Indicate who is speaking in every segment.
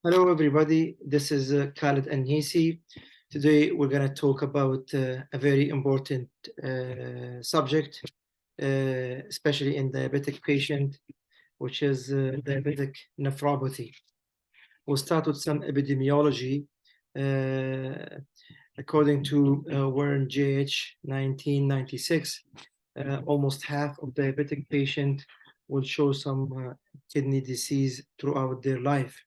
Speaker 1: Hello, everybody. This is Khalid and Nisi. Today, we're going to talk about a very important subject, especially in diabetic patient, which is diabetic nephropathy. We'll start with some epidemiology. According to Warram JH 1996, almost half of diabetic patients will show some kidney disease throughout their life.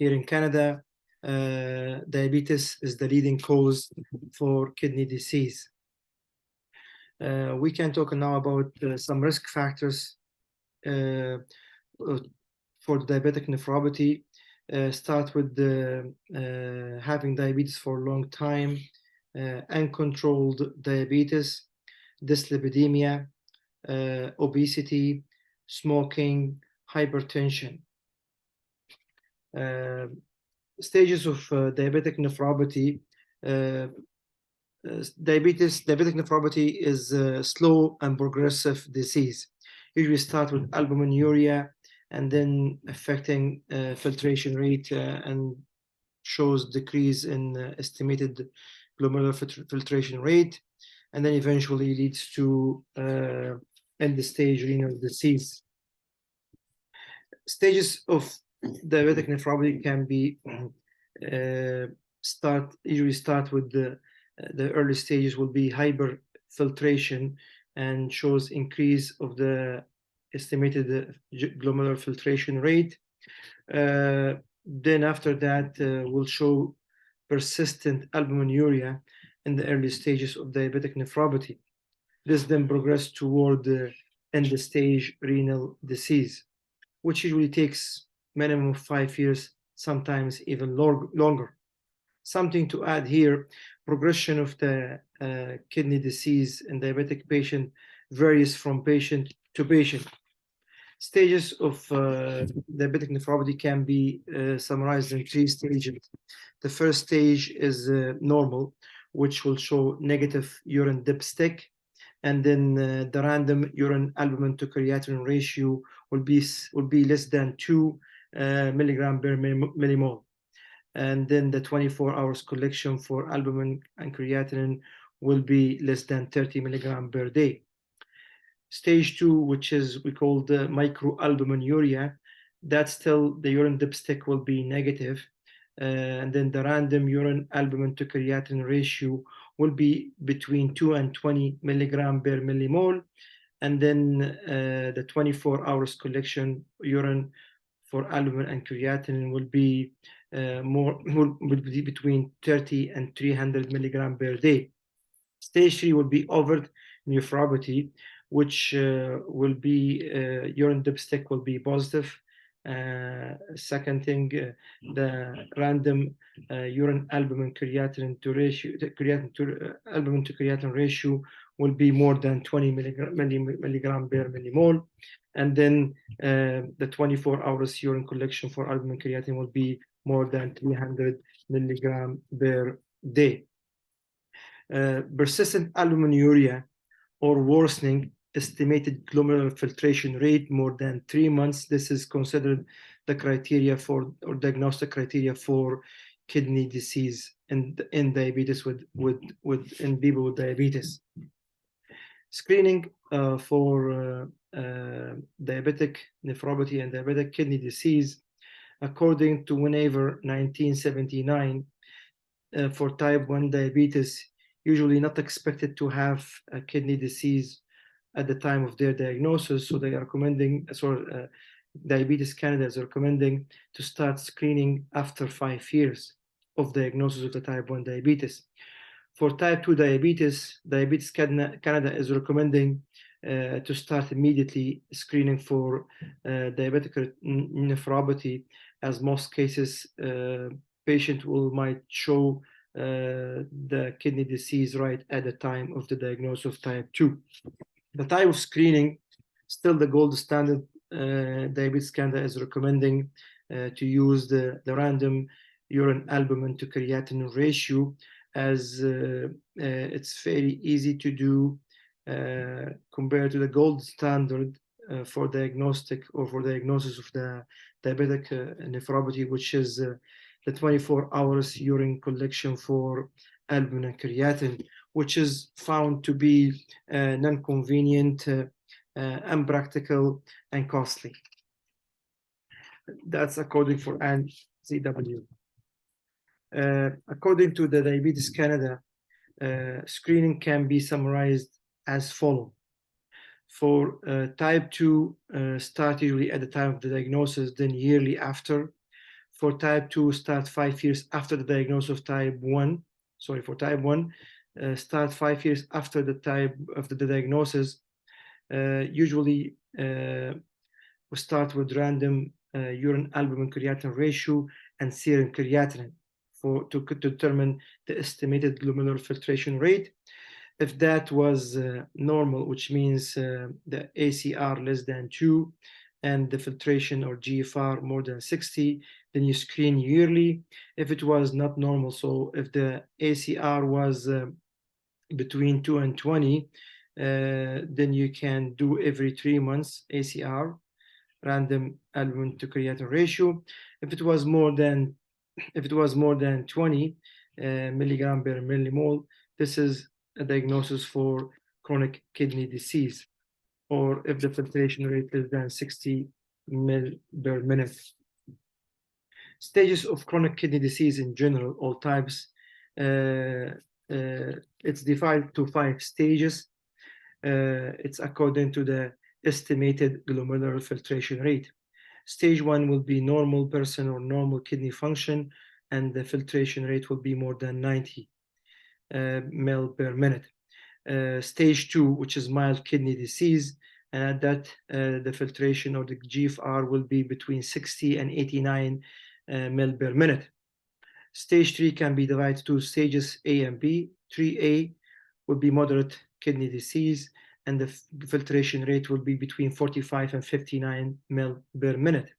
Speaker 1: Here in Canada, diabetes is the leading cause for kidney disease. We can talk now about some risk factors for diabetic nephropathy. Start with having diabetes for a long time, uncontrolled diabetes, dyslipidemia, obesity, smoking, hypertension. Stages of diabetic nephropathy. Diabetic nephropathy is a slow and progressive disease. Usually start with albuminuria and then affecting filtration rate and shows decrease in estimated glomerular filtration rate, and then eventually leads to end-stage renal disease. Stages of diabetic nephropathy can be usually start with the early stages will be hyperfiltration and shows increase of the estimated glomerular filtration rate. Then after that will show persistent albuminuria in the early stages of diabetic nephropathy. This then progresses toward the end-stage renal disease, which usually takes minimum of 5 years, sometimes even longer. Something to add here, progression of the kidney disease in diabetic patient varies from patient to patient. Stages of diabetic nephropathy can be summarized in 3 stages. The first stage is normal, which will show negative urine dipstick, and then the random urine albumin to creatinine ratio will be less than 2 milligram per millimole. And then the 24 hours collection for albumin and creatinine will be less than 30 milligram per day. Stage 2, which is we call the microalbuminuria, that's still the urine dipstick will be negative. And then the random urine albumin to creatinine ratio will be between 2 and 20 milligram per millimole. And then the 24 hours collection urine for albumin and creatinine will be between 30 and 300 milligram per day. Stage 3 will be overt nephropathy, which will be urine dipstick will be positive. Second thing, the random urine albumin creatinine to ratio, albumin to creatinine ratio will be more than 20 milligram per millimole. And then the 24 hours urine collection for albumin creatinine will be more than 300 milligram per day. Persistent albuminuria or worsening estimated glomerular filtration rate more than 3 months. This is considered the criteria for or diagnostic criteria for kidney disease in diabetes in people with diabetes. Screening for diabetic nephropathy and diabetic kidney disease, according to Whenever 1979, for type 1 diabetes, usually not expected to have a kidney disease at the time of their diagnosis. So they are recommending, Diabetes Canada is recommending to start screening after 5 years of diagnosis of the type 1 diabetes. For type 2 diabetes, Diabetes Canada is recommending to start immediately screening for diabetic nephropathy, as most cases patient might show the kidney disease right at the time of the diagnosis of type 2. The type of screening, still the gold standard, Diabetes Canada is recommending to use the random urine albumin to creatinine ratio, as it's very easy to do compared to the gold standard for diagnostic or for diagnosis of the diabetic nephropathy, which is the 24 hours urine collection for albumin and creatinine, which is found to be non-convenient, impractical, and costly. That's according for Ahn CW. According to the Diabetes Canada, screening can be summarized as follows. For type 2, start usually at the time of the diagnosis, then yearly after. For type 2, start 5 years after the diagnosis of type 1. Sorry, for type 1, start 5 years after the type of the diagnosis. Usually, we start with random urine albumin creatinine ratio and serum creatinine to determine the estimated glomerular filtration rate. If that was normal, which means the ACR less than 2 and the filtration or GFR more than 60, then you screen yearly. If it was not normal, so if the ACR was between 2 and 20, then you can do every 3 months ACR, random albumin to creatinine ratio. If it was more than 20 milligram per millimole, this is a diagnosis for chronic kidney disease, or if the filtration rate is than 60 ml per minute. Stages of chronic kidney disease in general, all types, it's divided to 5 stages. It's according to the estimated glomerular filtration rate. Stage 1 will be normal person or normal kidney function, and the filtration rate will be more than 90 ml per minute. Stage 2, which is mild kidney disease, and at that the filtration or the GFR will be between 60 and 89 ml per minute. Stage 3 can be divided to stages A and B. 3A will be moderate kidney disease, and the filtration rate will be between 45 and 59 ml per minute.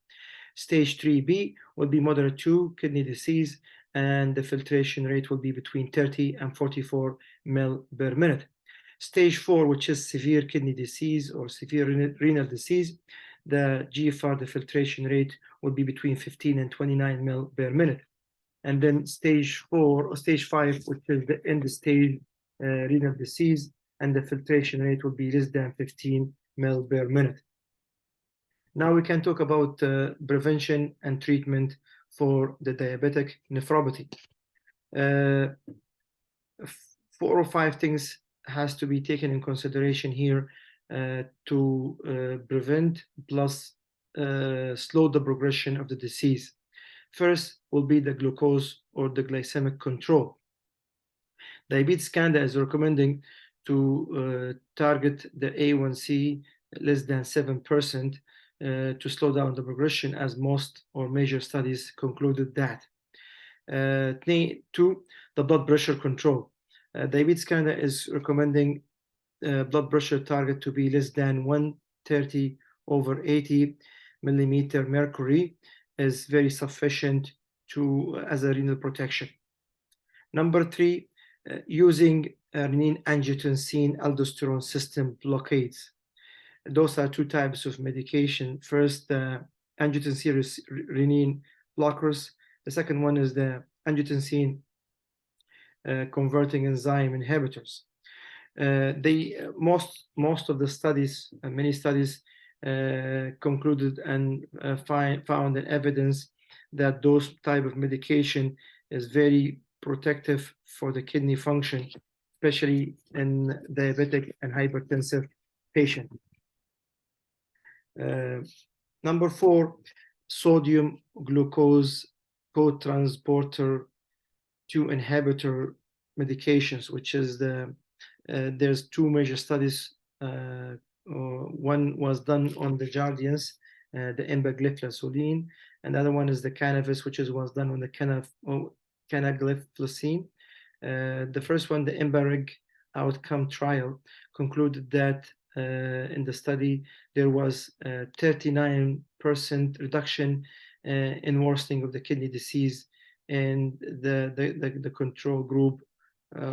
Speaker 1: Stage 3B will be moderate 2 kidney disease, and the filtration rate will be between 30 and 44 ml per minute. Stage 4, which is severe kidney disease or severe renal disease, the GFR, the filtration rate, will be between 15 and 29 ml per minute. And then stage 4 or stage 5, which is the end stage renal disease, and the filtration rate will be less than 15 ml per minute. Now we can talk about prevention and treatment for the diabetic nephropathy. 4 or 5 things has to be taken in consideration here to prevent plus slow the progression of the disease. First will be the glucose or the glycemic control. Diabetes Canada is recommending to target the A1C less than 7% to slow down the progression, as most or major studies concluded that. 2, the blood pressure control. Diabetes Canada is recommending blood pressure target to be less than 130/80 millimeter mercury is very sufficient as a renal protection. Number 3, using renin-angiotensin aldosterone system blockades. Those are 2 types of medication. First, the angiotensin renin blockers. The second one is the angiotensin converting enzyme inhibitors. Most of the studies, many studies concluded and found an evidence that those type of medication is very protective for the kidney function, especially in diabetic and hypertensive patients. Number 4, sodium glucose co-transporter 2 inhibitor medications, which is there's 2 major studies. One was done on the Jardians, the empagliflozin, and the other one is the cannabis, which was done on the Canagliflozin. The first one, the EMBARIG outcome trial, concluded that in the study there was a 39% reduction in worsening of the kidney disease in the control group,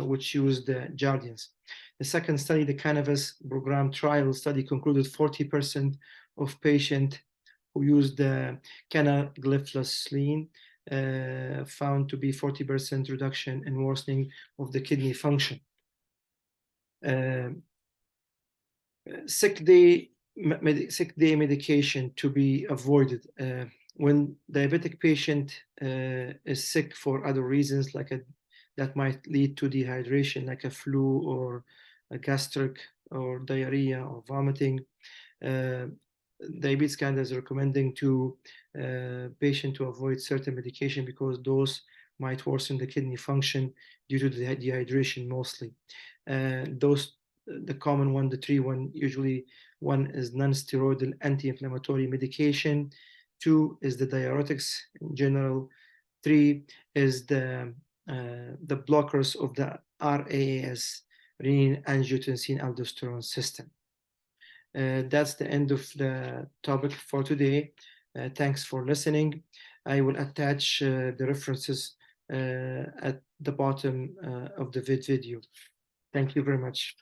Speaker 1: which used the Jardians. The second study, the Canvas program trial study, concluded 40% of patients who used the Canagliflozin found to be 40% reduction in worsening of the kidney function. Sick day medication to be avoided. When diabetic patient is sick for other reasons, that might lead to dehydration, like a flu or a gastric or diarrhea or vomiting, Diabetes Canada is recommending to patient to avoid certain medication because those might worsen the kidney function due to the dehydration mostly. The common one, the three one, usually one is non-steroidal anti-inflammatory medication. 2 is the diuretics in general. 3 is the blockers of the RAAS, renin-angiotensin-aldosterone system. That's the end of the topic for today. Thanks for listening. I will attach the references at the bottom of the video. Thank you very much.